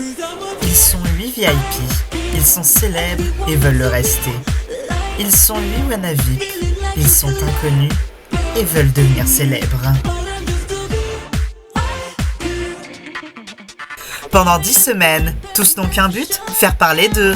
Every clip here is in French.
Ils sont 8 VIP, ils sont célèbres et veulent le rester. Ils sont 8 wannabe, ils sont inconnus et veulent devenir célèbres. Pendant 10 semaines, tous n'ont qu'un but, faire parler d'eux.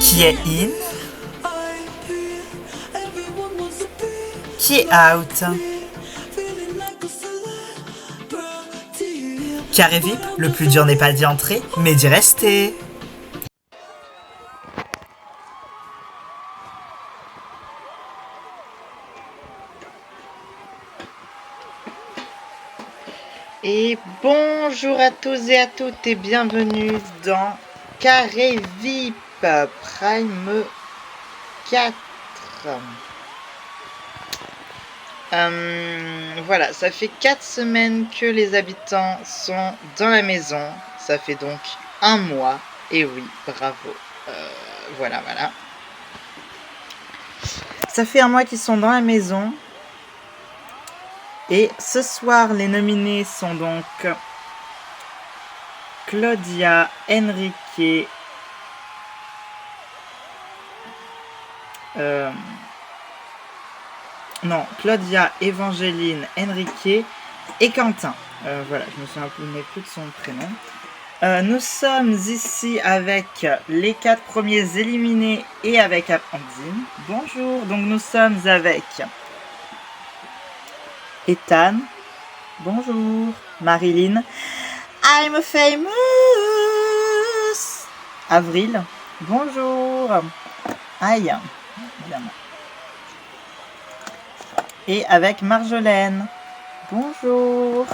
Qui est in? Qui est out? Carré VIP, le plus dur n'est pas d'y entrer, mais d'y rester. Et bonjour à tous et à toutes et bienvenue dans Carré VIP Prime 4. Voilà, ça fait 4 semaines que les habitants sont dans la maison. Ça fait donc un mois. Et oui, bravo. Voilà. Ça fait un mois qu'ils sont dans la maison. Et ce soir, les nominés sont donc Claudia, Enrique, Claudia, Evangeline, Enrique et Quentin. Voilà, je me souviens plus de son prénom. Nous sommes ici avec les 4 premiers éliminés et avec Amandine. Bonjour, donc nous sommes avec Ethan. Bonjour. Marilyn. I'm famous. Avril. Bonjour. Aïe. Évidemment. Et avec Marjolaine. Bonjour.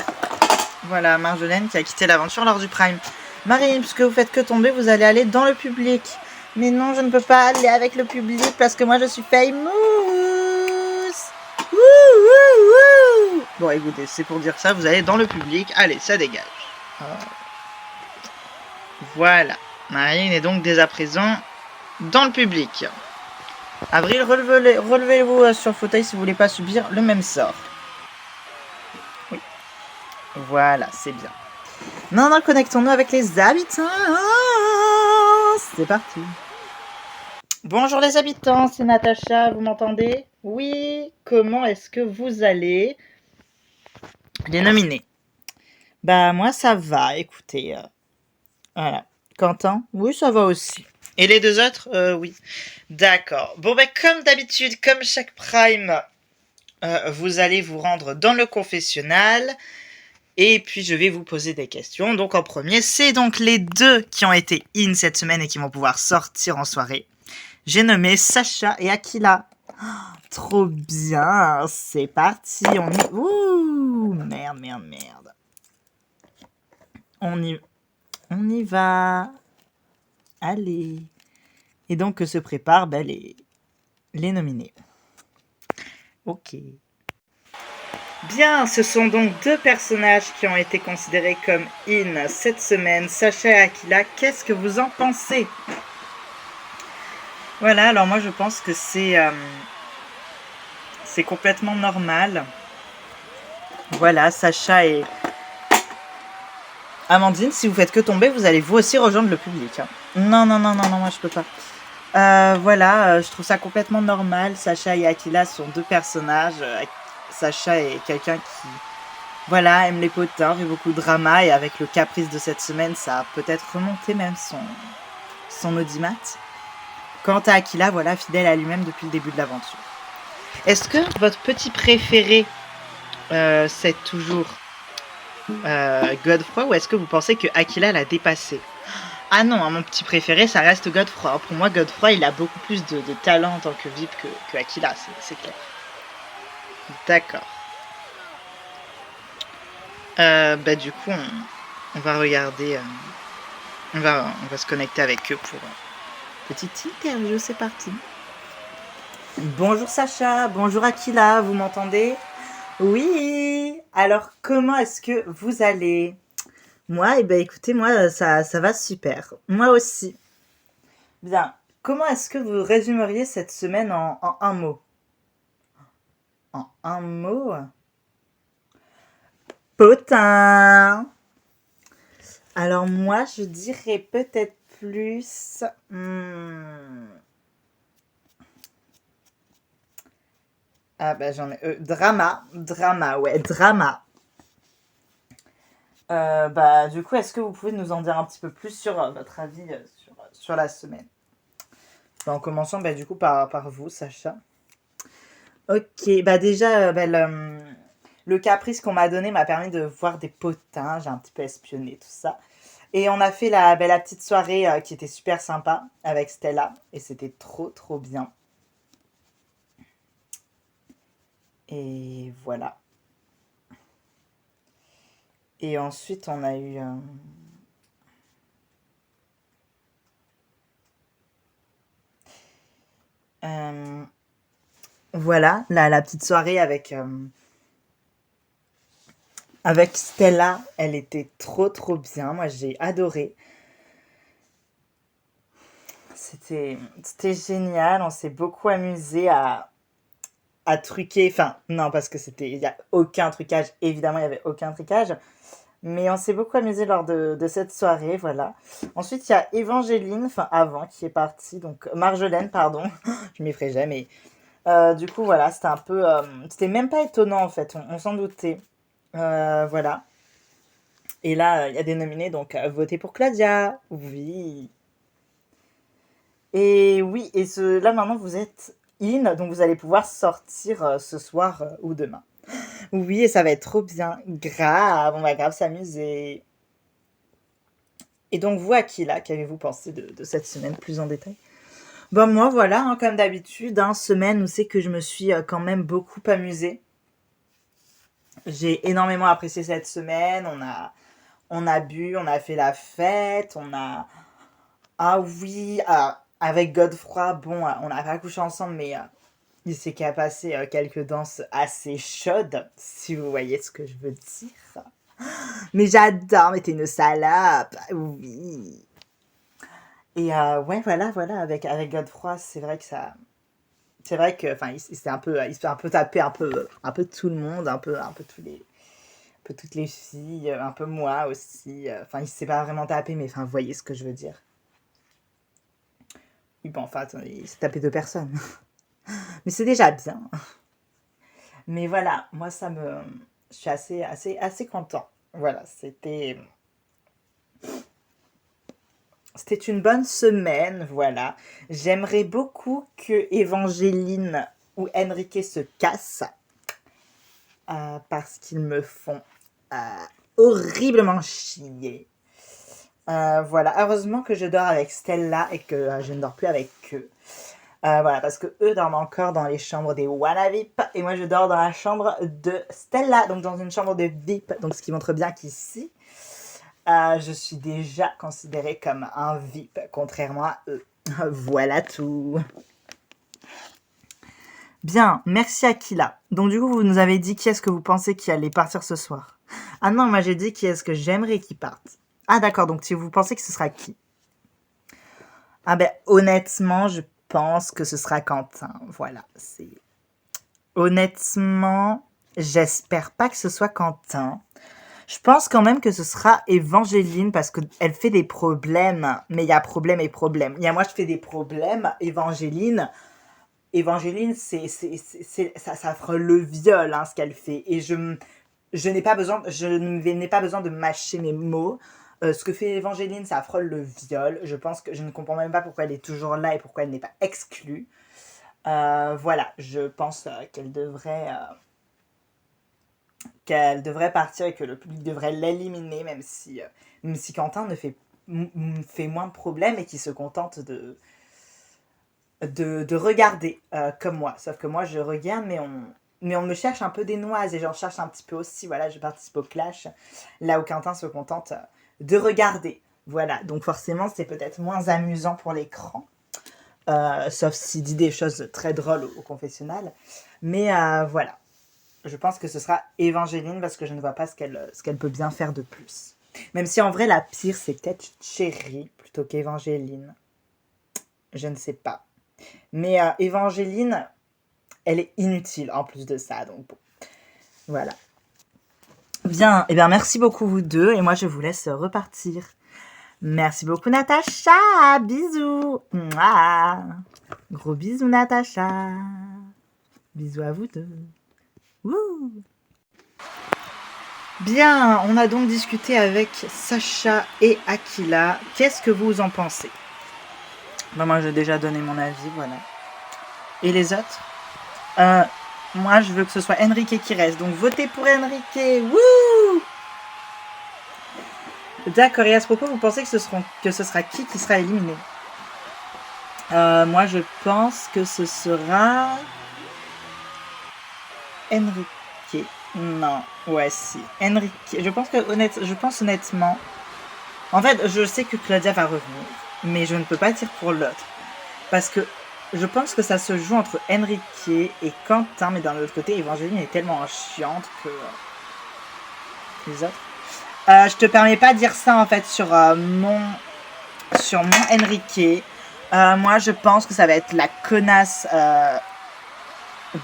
Voilà, Marjolaine qui a quitté l'aventure lors du Prime. Marilyn, puisque vous faites que tomber, vous allez aller dans le public. Mais non, je ne peux pas aller avec le public parce que moi je suis famous. Bon, écoutez, c'est pour dire ça, vous allez dans le public. Allez, ça dégage. Voilà. Marine est donc dès à présent dans le public. Avril, relevez-vous sur le fauteuil si vous voulez pas subir le même sort. Oui. Voilà, c'est bien. Maintenant, connectons-nous avec les habitants. C'est parti. Bonjour les habitants, c'est Natacha, vous m'entendez? Oui, comment est-ce que vous allez? Les nominés. Bah moi ça va, écoutez. Voilà. Quentin? Oui, ça va aussi. Et les 2 autres? Oui. D'accord. Bon ben comme d'habitude, comme chaque Prime, vous allez vous rendre dans le confessionnal. Et puis je vais vous poser des questions. Donc en premier, c'est donc les 2 qui ont été in cette semaine et qui vont pouvoir sortir en soirée. J'ai nommé Sacha et Aquila. Oh, trop bien, c'est parti. Ouh, merde. On y va. Allez. Et donc que se préparent les nominés. Ok. Bien, ce sont donc 2 personnages qui ont été considérés comme in cette semaine. Sacha et Aquila, qu'est-ce que vous en pensez? Voilà, alors moi je pense que c'est complètement normal. Voilà, Sacha et Amandine, si vous faites que tomber, vous allez vous aussi rejoindre le public. Non, moi je peux pas. Voilà, je trouve ça complètement normal. Sacha et Aquila sont 2 personnages. Sacha est quelqu'un qui, voilà, aime les potins, fait beaucoup de drama, et avec le caprice de cette semaine, ça a peut-être remonté même son audimat. Quant à Aquila, voilà, fidèle à lui-même depuis le début de l'aventure. Est-ce que votre petit préféré, c'est toujours Godefroy, ou est-ce que vous pensez que Aquila l'a dépassé? Ah non, mon petit préféré, ça reste Godefroy. Pour moi, Godefroy, il a beaucoup plus de talent en tant que VIP que Aquila, c'est clair. D'accord. Du coup, on va regarder... on va se connecter avec eux pour petite interview, c'est parti. Bonjour Sacha, bonjour Akila, vous m'entendez? Oui. Alors, comment est-ce que vous allez? Moi, écoutez, moi, ça va super. Moi aussi. Bien. Comment est-ce que vous résumeriez cette semaine en un mot? En un mot? Potin. Alors moi, je dirais peut-être plus... Ah bah j'en ai... drama. Drama, ouais, drama. Bah du coup, est-ce que vous pouvez nous en dire un petit peu plus sur votre avis sur la semaine? Bah, en commençant du coup par vous, Sacha. Ok, bah déjà, le caprice qu'on m'a donné m'a permis de voir des potins, j'ai un petit peu espionné tout ça. Et on a fait la petite soirée qui était super sympa avec Stella. Et c'était trop, trop bien. Et voilà. Et ensuite, on a eu... voilà, la petite soirée avec Stella. Elle était trop, trop bien. Moi, j'ai adoré. C'était génial. On s'est beaucoup amusé à truquer. Enfin, non, parce que il n'y a aucun trucage. Évidemment, il n'y avait aucun trucage. Mais on s'est beaucoup amusé lors de cette soirée, voilà. Ensuite, il y a Évangéline, enfin avant, qui est partie. Donc, Marjolaine, pardon. Je m'y ferai jamais. Du coup, voilà, c'était un peu... c'était même pas étonnant, en fait. On s'en doutait. Voilà. Et là, il y a des nominés, donc votez pour Claudia. Oui. Et oui, là maintenant vous êtes in, donc vous allez pouvoir sortir ce soir ou demain. Oui, et ça va être trop bien. Grave, on va grave s'amuser. Et donc vous, Akila, qu'avez-vous pensé de cette semaine plus en détail? Bon, moi voilà, hein, comme d'habitude, semaine où c'est que je me suis quand même beaucoup amusée. J'ai énormément apprécié cette semaine. On a bu, on a fait la fête, on a... Ah oui, avec Godefroy, bon, on n'a pas couché ensemble, mais il s'est qu'à passer quelques danses assez chaudes, si vous voyez ce que je veux dire. Mais j'adore, mais t'es une salope, oui. Et ouais, voilà, avec Godefroy, c'est vrai que ça... C'est vrai que, enfin, il s'est il se fait un peu taper un peu tout le monde, un peu toutes les filles, un peu moi aussi. Enfin, il s'est pas vraiment tapé, mais enfin, vous voyez ce que je veux dire. Oui, bon, enfin, il s'est tapé deux personnes. Mais c'est déjà bien. Mais voilà, moi, je suis assez content. Voilà, c'était une bonne semaine, voilà. J'aimerais beaucoup que Évangéline ou Enrique se cassent parce qu'ils me font horriblement chier. Voilà, heureusement que je dors avec Stella et que je ne dors plus avec eux. Voilà, parce que eux dorment encore dans les chambres des WannaVip et moi je dors dans la chambre de Stella, donc dans une chambre de VIP. Donc ce qui montre bien qu'ici, je suis déjà considérée comme un VIP, contrairement à eux. Voilà tout. Bien, merci Akila. Donc du coup, vous nous avez dit qui est-ce que vous pensez qui allait partir ce soir. Ah non, moi j'ai dit qui est-ce que j'aimerais qu'il parte. Ah d'accord, donc si vous pensez que ce sera qui? Ah ben honnêtement, je pense que ce sera Quentin. Voilà, c'est... Honnêtement, j'espère pas que ce soit Quentin. Je pense quand même que ce sera Évangéline parce qu'elle fait des problèmes. Mais il y a problème et problème. Il y a moi, je fais des problèmes. Évangéline, ça frôle le viol, hein, ce qu'elle fait. Et je n'ai pas besoin de mâcher mes mots. Ce que fait Évangéline, ça frôle le viol. Je pense que je ne comprends même pas pourquoi elle est toujours là et pourquoi elle n'est pas exclue. Voilà, je pense qu'elle devrait partir et que le public devrait l'éliminer, même si Quentin fait moins de problèmes et qu'il se contente de regarder comme moi. Sauf que moi, je regarde, mais on me cherche un peu des noises et j'en cherche un petit peu aussi. Voilà, je participe au clash, là où Quentin se contente de regarder. Voilà, donc forcément, c'est peut-être moins amusant pour l'écran. sauf s'il dit des choses très drôles au confessionnal. Mais voilà, je pense que ce sera Évangéline parce que je ne vois pas ce qu'elle peut bien faire de plus. Même si en vrai, la pire, c'est peut-être Chérie plutôt qu'Évangéline. Je ne sais pas. Mais Évangéline, elle est inutile en plus de ça. Donc bon, voilà. Bien, et bien merci beaucoup vous deux. Et moi, je vous laisse repartir. Merci beaucoup Natacha. Bisous. Mouah. Gros bisous Natacha. Bisous à vous deux. Wouh. Bien, on a donc discuté avec Sacha et Aquila. Qu'est-ce que vous en pensez? Moi, j'ai déjà donné mon avis, voilà. Et les autres? Moi, je veux que ce soit Enrique qui reste. Donc, votez pour Enrique. Wouh! D'accord. Et à ce propos, vous pensez que ce sera qui sera éliminé? Moi, je pense que ce sera Enrique. Non, ouais, si. Enrique. Je pense honnêtement. En fait, je sais que Claudia va revenir, mais je ne peux pas dire pour l'autre. Parce que je pense que ça se joue entre Enrique et Quentin, mais d'un autre côté, Évangéline est tellement chiante que. Les autres. Je te permets pas de dire ça en fait sur mon Enrique. Moi, je pense que ça va être la connasse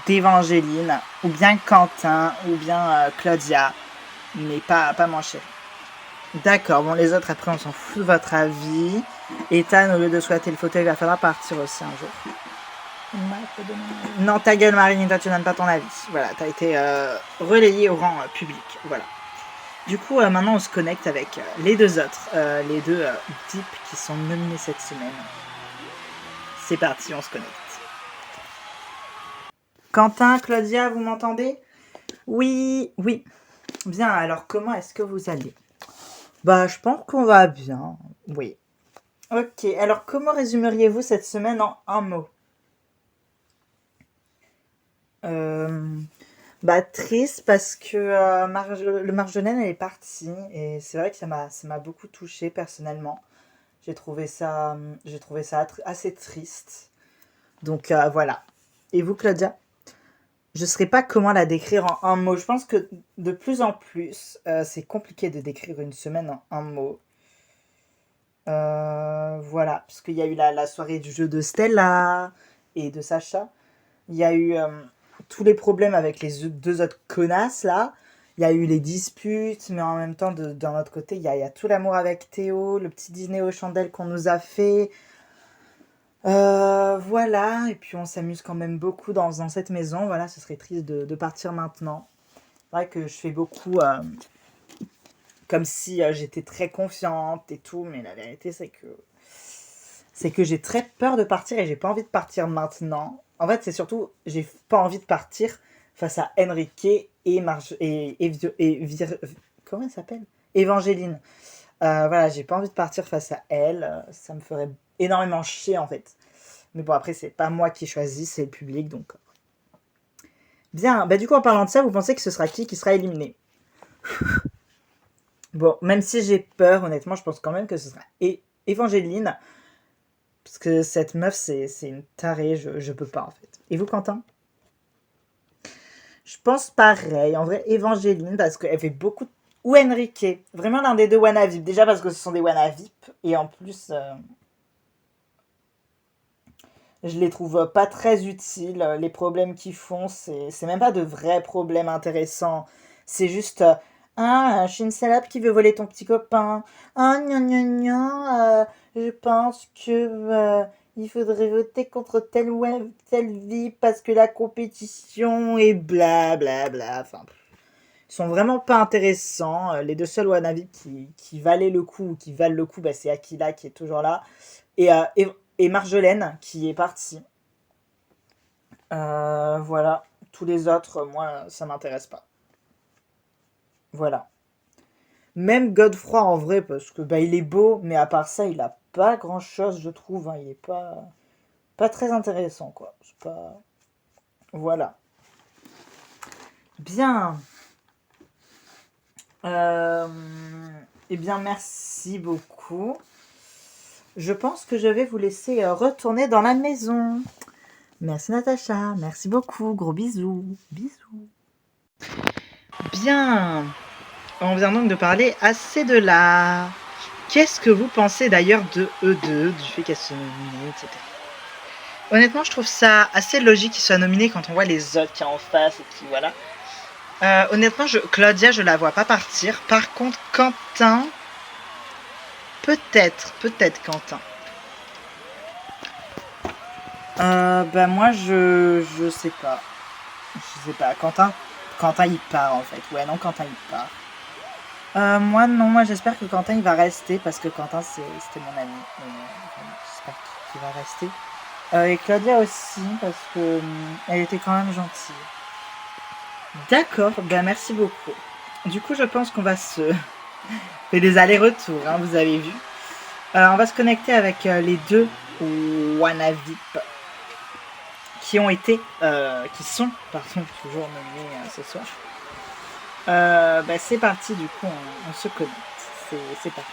d'Évangéline, ou bien Quentin, ou bien Claudia, mais pas mon chéri. D'accord, bon, les autres, après, on s'en fout de votre avis. Ethan, au lieu de souhaiter le fauteuil, il va falloir partir aussi un jour. Non, ta gueule, Marine, toi, tu donnes pas ton avis. Voilà, t'as été relayé au rang public. Voilà. Du coup, maintenant, on se connecte avec les deux autres, les deux types qui sont nominés cette semaine. C'est parti, on se connecte. Quentin, Claudia, vous m'entendez? Oui. Bien, alors comment est-ce que vous allez? Bah, je pense qu'on va bien, oui. Ok, alors comment résumeriez-vous cette semaine en un mot? Bah, triste parce que le Marjolaine, elle est partie et c'est vrai que ça m'a beaucoup touchée personnellement. J'ai trouvé ça assez triste. Donc voilà. Et vous, Claudia? Je ne saurais pas comment la décrire en un mot. Je pense que de plus en plus, c'est compliqué de décrire une semaine en un mot. Voilà, parce qu'il y a eu la soirée du jeu de Stella et de Sacha. Il y a eu tous les problèmes avec les deux autres connasses, là. Il y a eu les disputes, mais en même temps, d'un autre côté, il y a tout l'amour avec Théo, le petit dîner aux chandelles qu'on nous a fait. Voilà, et puis on s'amuse quand même beaucoup dans cette maison. Voilà, ce serait triste de partir maintenant. C'est vrai que je fais beaucoup comme si j'étais très confiante et tout, mais la vérité c'est que j'ai très peur de partir et j'ai pas envie de partir maintenant. En fait, c'est surtout j'ai pas envie de partir face à Enrique et comment elle s'appelle? Évangéline. Voilà, j'ai pas envie de partir face à elle. Ça me ferait énormément chier en fait. Mais bon, après, c'est pas moi qui choisis, c'est le public, donc. Bien, bah du coup, en parlant de ça, vous pensez que ce sera qui sera éliminé? Bon, même si j'ai peur, honnêtement, je pense quand même que ce sera Évangéline. Parce que cette meuf, c'est une tarée, je peux pas, en fait. Et vous, Quentin? Je pense pareil. En vrai, Évangéline, parce qu'elle fait beaucoup... Ou Enrique. Vraiment l'un des deux WannaVip. Déjà parce que ce sont des WannaVip. Et en plus... je les trouve pas très utiles. Les problèmes qu'ils font, c'est même pas de vrais problèmes intéressants. C'est juste je suis une salope qui veut voler ton petit copain. Ah, gna gna gna, je pense que il faudrait voter contre tel web, tel vie parce que la compétition est bla bla bla. Enfin, ils sont vraiment pas intéressants. Les deux seuls wannabe qui valaient le coup ou qui valent le coup, bah, c'est Aquila qui est toujours là. Et Marjolaine qui est partie. Voilà. Tous les autres, moi, ça m'intéresse pas. Voilà. Même Godefroy en vrai, parce que bah, il est beau, mais à part ça, il a pas grand chose, je trouve. Hein. Il est pas très intéressant, quoi. C'est pas. Voilà. Bien. Eh bien, merci beaucoup. je pense que je vais vous laisser retourner dans la maison. Merci Natacha, merci beaucoup, gros bisous. Bisous. Bien. On vient donc de parler assez de là. Qu'est-ce que vous pensez d'ailleurs de E2, du fait qu'elle soit nominée, etc. Honnêtement, je trouve ça assez logique qu'il soit nominé quand on voit les autres qui sont en face et qui, voilà. Honnêtement, Claudia, je la vois pas partir. Par contre, Quentin, peut-être Quentin. Moi, je sais pas. Je sais pas. Quentin, il part en fait. Ouais, non, Quentin, il part. Moi, non, moi, j'espère que Quentin, il va rester parce que Quentin, c'était mon ami. J'espère qu'il va rester. Et Claudia aussi, parce que elle était quand même gentille. D'accord, merci beaucoup. Du coup, je pense qu'on va se faire des allers-retours, hein, vous avez vu. On va se connecter avec les deux WannaVip qui sont toujours nommés ce soir. C'est parti, du coup, on se connecte. C'est parti.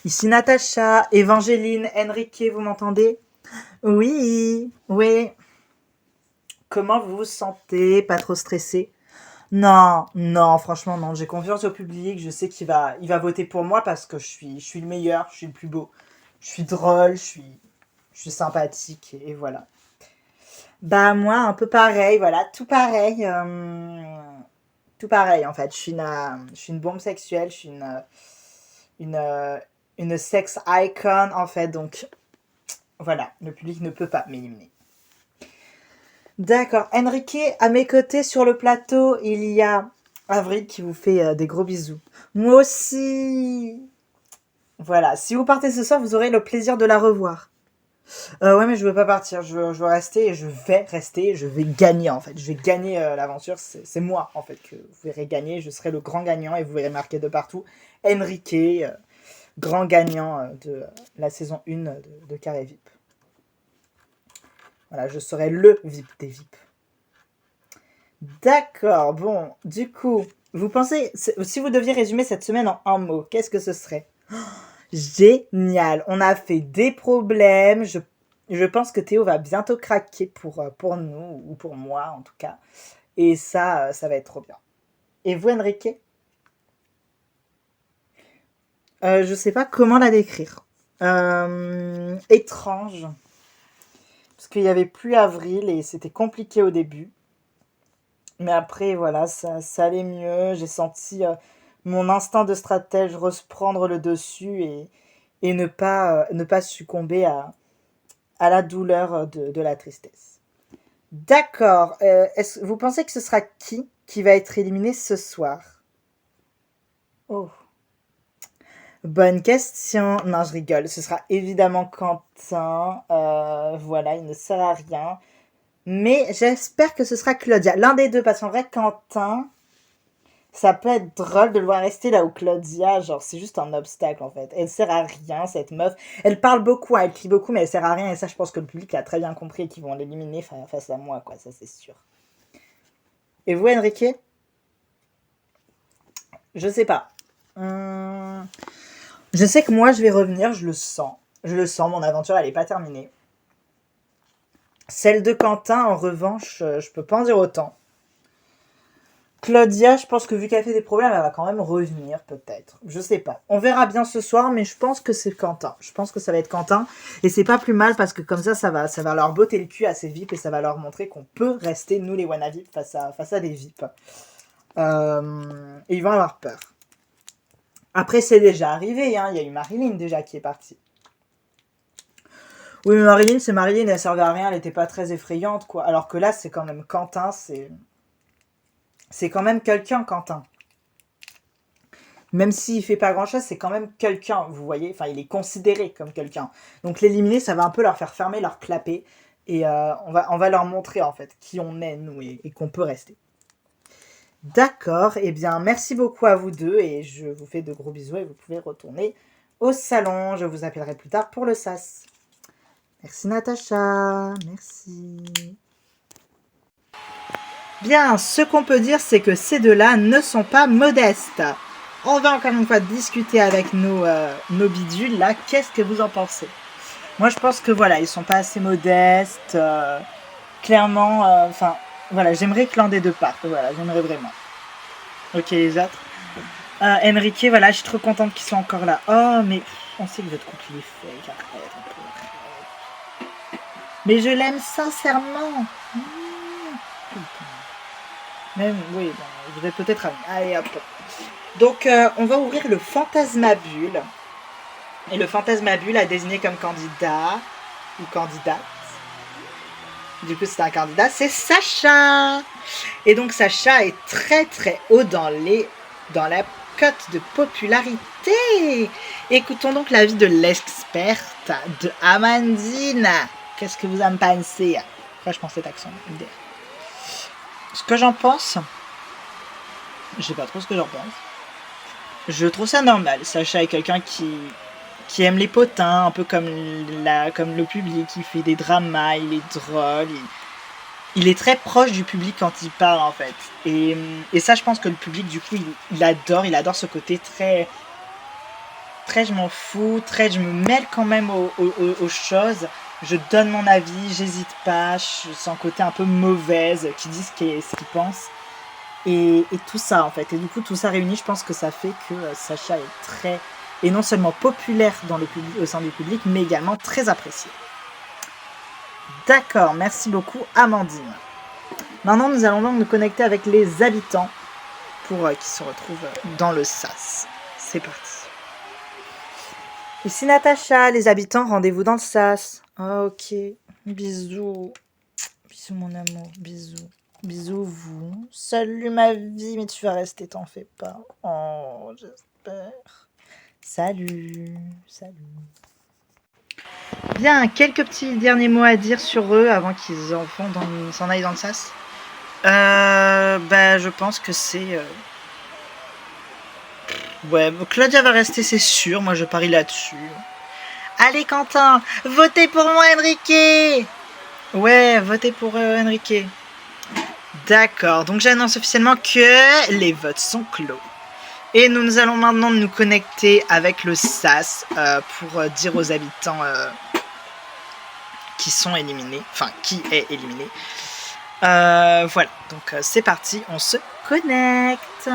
Ici Natacha, Evangeline, Enrique, vous m'entendez? Oui. Comment vous vous sentez? Pas trop stressé? Non, franchement non. J'ai confiance au public. Je sais qu'il va voter pour moi parce que je suis le meilleur, je suis le plus beau, je suis drôle, je suis sympathique et voilà. Moi un peu pareil, voilà, tout pareil en fait. Je suis une bombe sexuelle, je suis une sex icon en fait, donc voilà, le public ne peut pas m'éliminer. D'accord. Enrique, à mes côtés sur le plateau, il y a Avril qui vous fait des gros bisous. Moi aussi. Voilà. Si vous partez ce soir, vous aurez le plaisir de la revoir. Ouais, mais je veux pas partir. Je veux rester et je vais rester. Je vais gagner en fait. Je vais gagner l'aventure. C'est moi en fait que vous verrez gagner. Je serai le grand gagnant et vous verrez marqué de partout. Enrique, grand gagnant de la saison 1 de Carré VIP. Voilà, je serai le VIP des VIP. D'accord, bon, du coup, vous pensez, si vous deviez résumer cette semaine en un mot, qu'est-ce que ce serait? Génial, on a fait des problèmes, je pense que Théo va bientôt craquer pour nous, ou pour moi en tout cas, et ça va être trop bien. Et vous, Enrique? Je sais pas comment la décrire. Étrange. Parce qu'il n'y avait plus Avril et c'était compliqué au début. Mais après, voilà, ça allait mieux. J'ai senti mon instinct de stratège reprendre le dessus et ne pas succomber à la douleur de la tristesse. D'accord. Vous pensez que ce sera qui va être éliminé ce soir? Oh. Bonne question. Non, je rigole. Ce sera évidemment Quentin. Voilà, il ne sert à rien. Mais j'espère que ce sera Claudia. L'un des deux, parce qu'en vrai, Quentin, ça peut être drôle de le voir rester là où Claudia, genre, c'est juste un obstacle, en fait. Elle sert à rien, cette meuf. Elle parle beaucoup, elle crie beaucoup, mais elle sert à rien. Et ça, je pense que le public a très bien compris et qu'ils vont l'éliminer face à moi, quoi. Ça, c'est sûr. Et vous, Enrique? Je sais pas. Je sais que moi, je vais revenir, je le sens. Mon aventure, elle est pas terminée. Celle de Quentin, en revanche, je peux pas en dire autant. Claudia, je pense que vu qu'elle fait des problèmes, elle va quand même revenir, peut-être. Je sais pas. On verra bien ce soir, mais je pense que c'est Quentin. Je pense que ça va être Quentin. Et c'est pas plus mal parce que comme ça va leur botter le cul à ces VIP et ça va leur montrer qu'on peut rester, nous les WannaVip, face à des VIP. Et ils vont avoir peur. Après, c'est déjà arrivé, hein. Il y a eu Marilyn déjà qui est partie. Oui, mais Marilyn, elle servait à rien, elle était pas très effrayante, quoi. Alors que là, c'est quand même Quentin, c'est quand même quelqu'un, Quentin. Même s'il fait pas grand-chose, c'est quand même quelqu'un, vous voyez. Enfin, il est considéré comme quelqu'un. Donc l'éliminer, ça va un peu leur faire fermer, leur clapper. Et on va leur montrer, en fait, qui on est, nous, et qu'on peut rester. D'accord, eh bien, merci beaucoup à vous deux. Et je vous fais de gros bisous et vous pouvez retourner au salon. Je vous appellerai plus tard pour le SAS. Merci Natacha, merci. Bien, ce qu'on peut dire, c'est que ces deux-là ne sont pas modestes. On va encore une fois discuter avec nos bidules, là. Qu'est-ce que vous en pensez? Moi, je pense que, voilà, ils sont pas assez modestes. Clairement, enfin, voilà, j'aimerais que l'un des deux parte. Voilà, j'aimerais vraiment. Ok, les autres. Enrique, voilà, je suis trop contente qu'ils soient encore là. Oh, mais on sait que votre couple, il est fake. Arrête, arrête. Mais je l'aime sincèrement. Même, oui, bon, vous êtes peut-être amis. Allez, hop. Donc, on va ouvrir le Fantasmabule. Et le Fantasmabule a désigné comme candidat ou candidate. Du coup, c'est un candidat, c'est Sacha. Et donc, Sacha est très très haut dans la cote de popularité. Écoutons donc l'avis de l'experte, de Amandine. Qu'est-ce que vous en pensez? Après, je pense cet accent. Ce que j'en pense, je sais pas trop ce que j'en pense. Je trouve ça normal. Sacha est quelqu'un qui aime les potins, un peu comme le public. Il fait des dramas, il est drôle. Il est très proche du public quand il parle, en fait. Et ça, je pense que le public, du coup, il adore ce côté très je m'en fous, très je me mêle quand même aux choses. Je donne mon avis, j'hésite pas. Je sens un côté un peu mauvaise, qui dit ce qu'il pense. Et tout ça, en fait. Et du coup, tout ça réuni, je pense que ça fait que Sacha est très... Et non seulement populaire au sein du public, mais également très apprécié. D'accord, merci beaucoup Amandine. Maintenant, nous allons donc nous connecter avec les habitants pour qu'ils se retrouvent dans le SAS. C'est parti. Ici Natacha, les habitants, rendez-vous dans le SAS. Oh, ok, bisous. Bisous mon amour, bisous. Bisous vous. Salut ma vie, mais tu vas rester, t'en fais pas. Oh, j'espère. Salut. Bien, quelques petits derniers mots à dire sur eux avant qu'ils s'en aillent dans le sas. Je pense que c'est... Ouais, Claudia va rester, c'est sûr. Moi, je parie là-dessus. Allez, Quentin, votez pour moi, Enrique. Ouais, votez pour Enrique. D'accord, donc j'annonce officiellement que les votes sont clos. Et nous allons maintenant nous connecter avec le SAS pour dire aux habitants qui sont éliminés, enfin qui est éliminé. Voilà, donc c'est parti, on se connecte.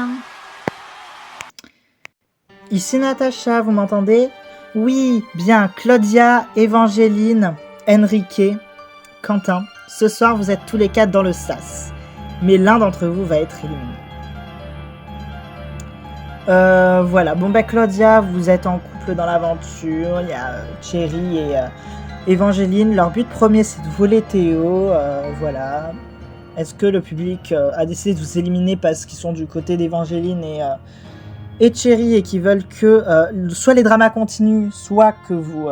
Ici Natacha, vous m'entendez? Oui, bien, Claudia, Évangéline, Enrique, Quentin. Ce soir, vous êtes tous les 4 dans le SAS. Mais l'un d'entre vous va être éliminé. Voilà, bon Claudia, vous êtes en couple dans l'aventure, il y a Thierry et Évangéline, leur but premier c'est de voler Théo, voilà. Est-ce que le public a décidé de vous éliminer parce qu'ils sont du côté d'Évangéline et Thierry et qui veulent que soit les dramas continuent, soit que vous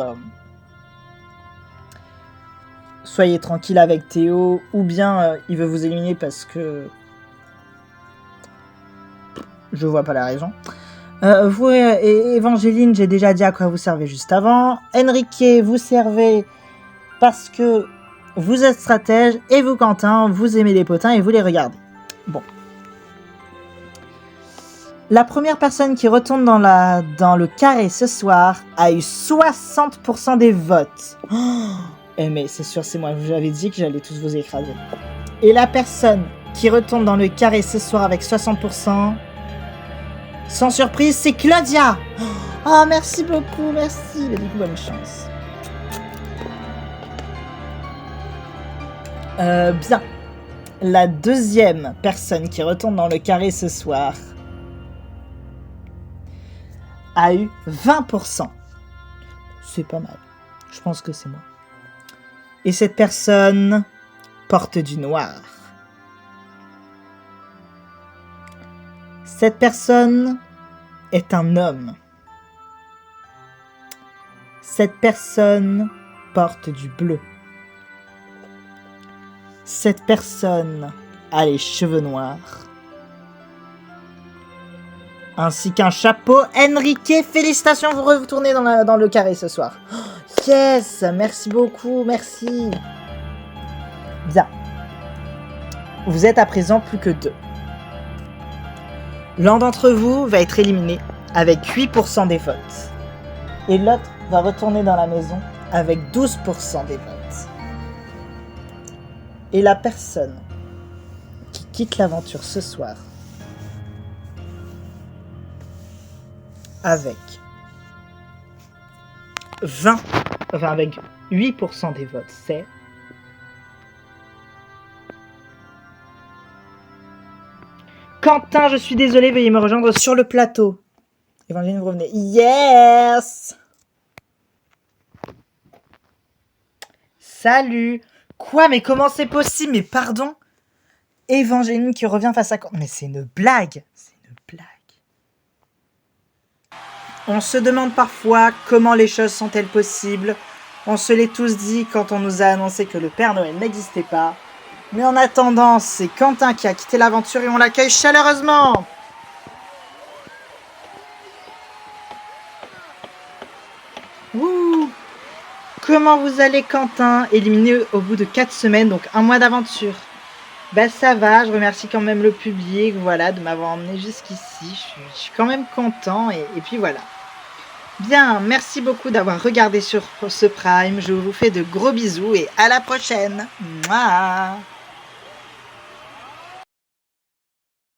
soyez tranquille avec Théo, ou bien il veut vous éliminer parce que... Je vois pas la raison. Vous et Évangéline, j'ai déjà dit à quoi vous servez juste avant. Enrique, vous servez parce que vous êtes stratège. Et vous, Quentin, vous aimez les potins et vous les regardez. Bon. La première personne qui retourne dans le carré ce soir a eu 60% des votes. Oh, mais c'est sûr, c'est moi. J'avais dit que j'allais tous vous écraser. Et la personne qui retourne dans le carré ce soir avec 60%... Sans surprise, c'est Claudia. Oh, merci beaucoup, merci. Du coup, bonne chance. Bien. La deuxième personne qui retourne dans le carré ce soir a eu 20%. C'est pas mal. Je pense que c'est moi. Et cette personne porte du noir. Cette personne est un homme. Cette personne porte du bleu. Cette personne a les cheveux noirs. Ainsi qu'un chapeau. Enrique, félicitations, vous retournez dans le carré ce soir. Oh, yes, merci beaucoup, merci. Bien. Vous êtes à présent plus que 2. L'un d'entre vous va être éliminé avec 8% des votes. Et l'autre va retourner dans la maison avec 12% des votes. Et la personne qui quitte l'aventure ce soir avec 8% des votes, c'est Quentin. Je suis désolé, veuillez me rejoindre sur le plateau. Évangeline, vous revenez. Yes! Salut! Quoi? Mais comment c'est possible? Mais pardon? Évangeline qui revient face à Quentin. Mais c'est une blague! C'est une blague. On se demande parfois comment les choses sont-elles possibles. On se l'est tous dit quand on nous a annoncé que le Père Noël n'existait pas. Mais en attendant, c'est Quentin qui a quitté l'aventure et on l'accueille chaleureusement. Ouh. Comment vous allez, Quentin? Éliminé au bout de 4 semaines, donc un mois d'aventure. Ben ça va, je remercie quand même le public, voilà, de m'avoir emmené jusqu'ici. Je suis quand même content et puis voilà. Bien, merci beaucoup d'avoir regardé sur ce Prime. Je vous fais de gros bisous et à la prochaine. Mouah.